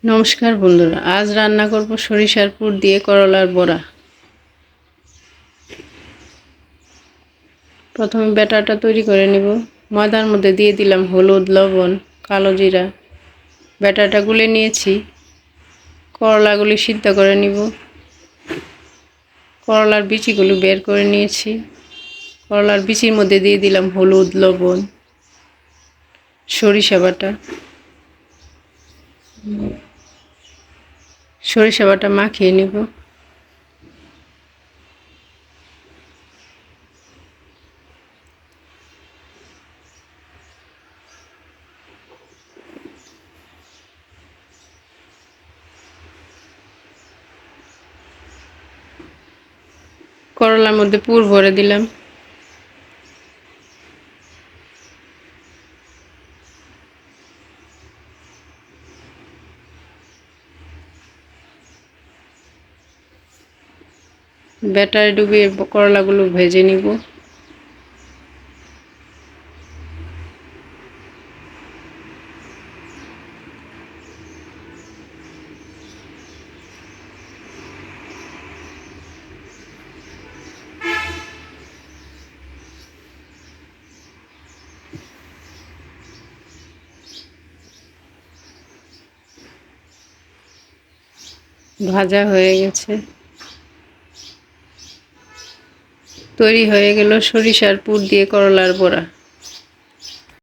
নমস্কার বন্ধুরা, আজ রান্না করব সরিষার পুর দিয়ে করলার বড়া। প্রথমে ব্যাটারটা তৈরি করে নিব। ময়দার মধ্যে দিয়ে দিলাম হলুদ, লবণ, কালো জিরা। ব্যাটারটা গুলে নিয়েছি। করলাগুলি সিদ্ধ করে নিব। করলার বিচিগুলো বের করে নিয়েছি। করলার বিচির মধ্যে দিয়ে দিলাম হলুদ, লবণ, সরিষা বাটা। সরিষা বাটা মাখিয়ে নিব। করলার মধ্যে পুর ভরে দিলাম। ব্যাটারে ডুবিয়ে করলাগুলো ভেজে নিব। ভাজা হয়ে গেছে। তৈরি হয়ে গেল সরিষার পুর দিয়ে করলার বড়া।